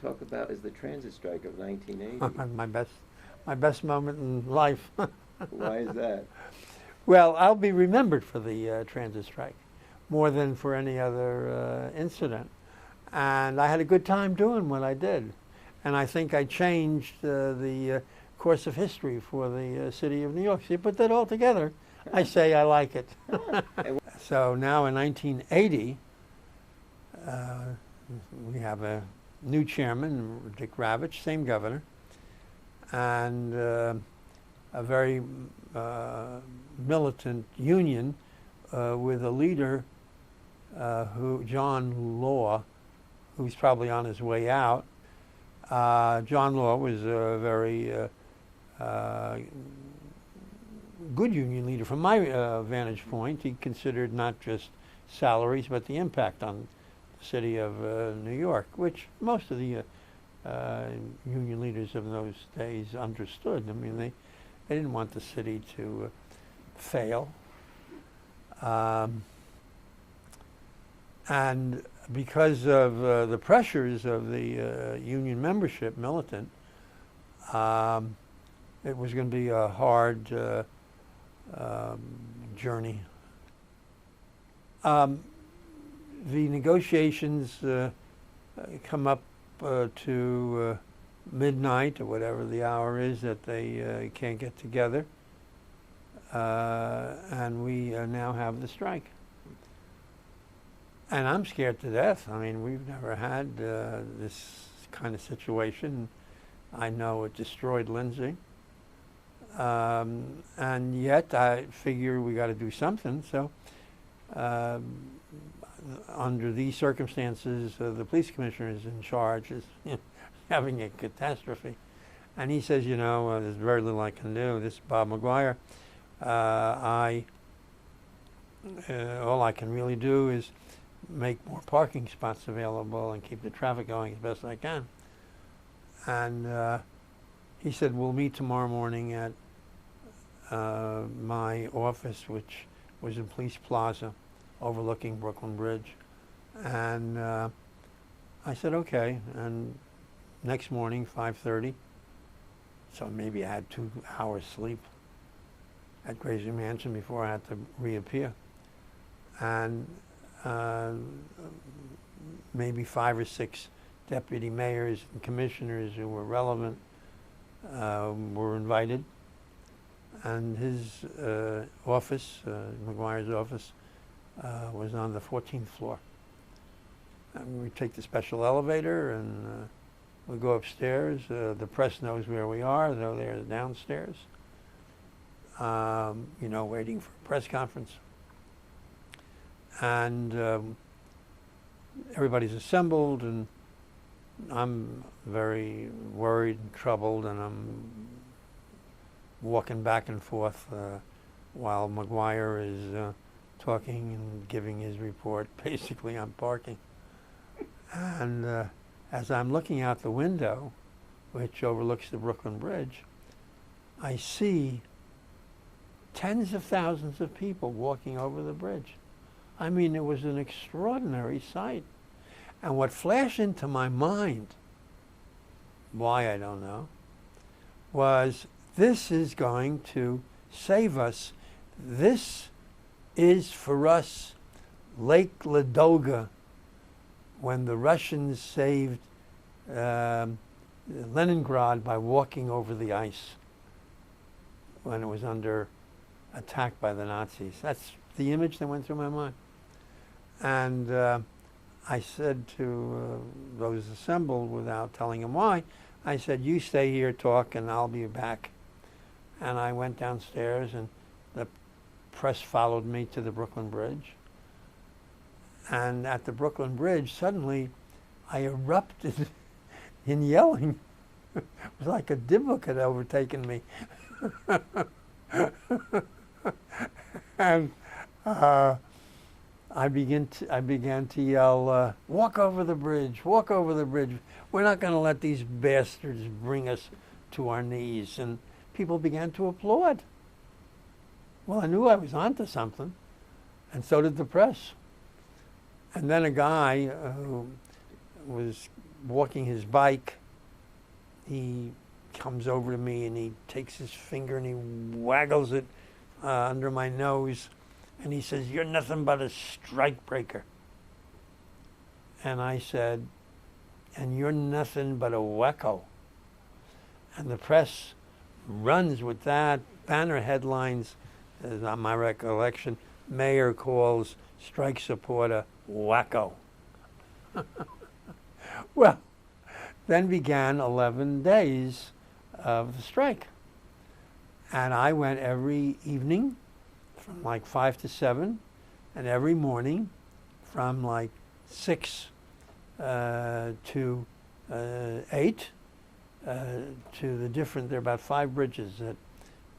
talk about is the transit strike of 1980. My best moment in life. Why is that? Well, I'll be remembered for the transit strike more than for any other incident. And I had a good time doing what I did. And I think I changed the course of history for the city of New York. So you put that all together, I say I like it. So now in 1980, we have a new chairman, Dick Ravitch, same governor, and a very militant union with a leader, John Law, who's probably on his way out. John Law was a very good union leader from my vantage point. He considered not just salaries, but the impact on the city of New York, which most of the union leaders of those days understood. I mean, they didn't want the city to fail. And because of the pressures of the union membership, militant, it was going to be a hard journey. The negotiations come up to midnight or whatever the hour is that they can't get together, and we now have the strike. And I'm scared to death. I mean, we've never had this kind of situation. I know it destroyed Lindsay. And yet I figure we got to do something. So under these circumstances, the police commissioner is in charge, is having a catastrophe. And he says, there's very little I can do. This is Bob McGuire. All I can really do is make more parking spots available and keep the traffic going as best I can. And he said, we'll meet tomorrow morning at my office, which was in Police Plaza, overlooking Brooklyn Bridge. And I said, okay. And next morning, 5:30, so maybe I had 2 hours sleep at Gracie Mansion before I had to reappear. And maybe 5 or 6 deputy mayors and commissioners who were relevant were invited. And his office, McGuire's office, was on the 14th floor. And we take the special elevator and we go upstairs. The press knows where we are, though they're downstairs, waiting for a press conference. And everybody's assembled, and I'm very worried and troubled, and I'm walking back and forth while McGuire is talking and giving his report basically on parking. And as I'm looking out the window, which overlooks the Brooklyn Bridge, I see tens of thousands of people walking over the bridge. I mean, it was an extraordinary sight. And what flashed into my mind, why I don't know, was this is going to save us. This is for us Lake Ladoga, when the Russians saved Leningrad by walking over the ice when it was under attack by the Nazis. That's the image that went through my mind. And I said to those assembled, without telling them why, I said, you stay here, talk, and I'll be back. And I went downstairs, and the press followed me to the Brooklyn Bridge. And at the Brooklyn Bridge, suddenly I erupted in yelling. It was like a Dybbuk had overtaken me. And I began to yell, walk over the bridge, walk over the bridge. We're not going to let these bastards bring us to our knees. And people began to applaud. Well, I knew I was onto something, and so did the press. And then a guy who was walking his bike, he comes over to me and he takes his finger and he waggles it under my nose, and he says, "You're nothing but a strike breaker." And I said, "And you're nothing but a wacko." And the press runs with that. Banner headlines, is not my recollection, mayor calls strike supporter wacko. Well, then began 11 days of the strike. And I went every evening from like 5 to 7, and every morning from like 6 to 8 to the different, there are about 5 bridges that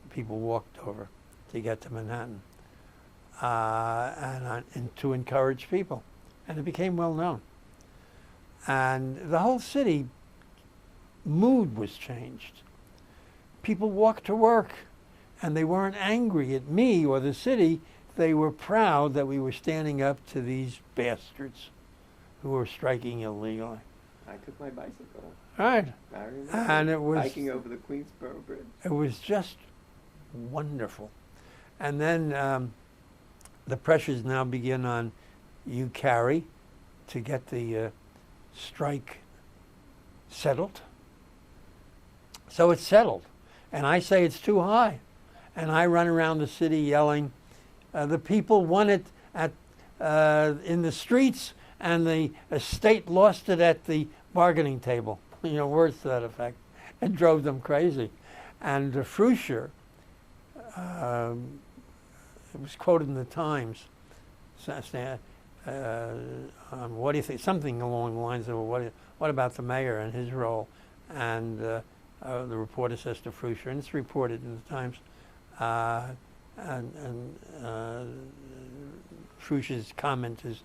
people walked over to get to Manhattan, and to encourage people. And it became well known. And the whole city mood was changed. People walked to work, and they weren't angry at me or the city. They were proud that we were standing up to these bastards who were striking illegally. I took my bicycle. Right. I remember And it was hiking over the Queensboro Bridge. It was just wonderful. And then the pressures now begin on you, Carrie, to get the strike settled. So it's settled. And I say it's too high. And I run around the city yelling, the people won it in the streets, and the state lost it at the bargaining table. You know, words to that effect. It drove them crazy. And Frusher, it was quoted in the Times, what do you think? Something along the lines of, what about the mayor and his role? And the reporter says to Frusher, and it's reported in the Times, and Frusher's comment is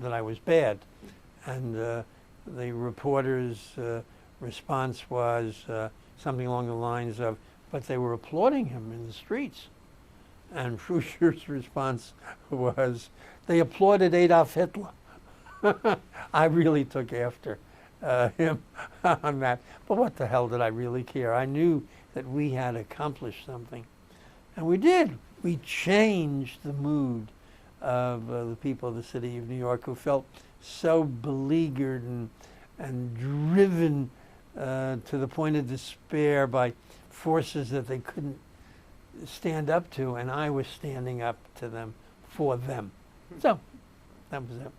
that I was bad. And the reporter's response was something along the lines of, but they were applauding him in the streets. And Frusher's response was, they applauded Adolf Hitler. I really took after him on that. But what the hell did I really care? I knew that we had accomplished something. And we did. We changed the mood of the people of the city of New York, who felt so beleaguered and driven to the point of despair by forces that they couldn't stand up to, and I was standing up to them for them. So that was it.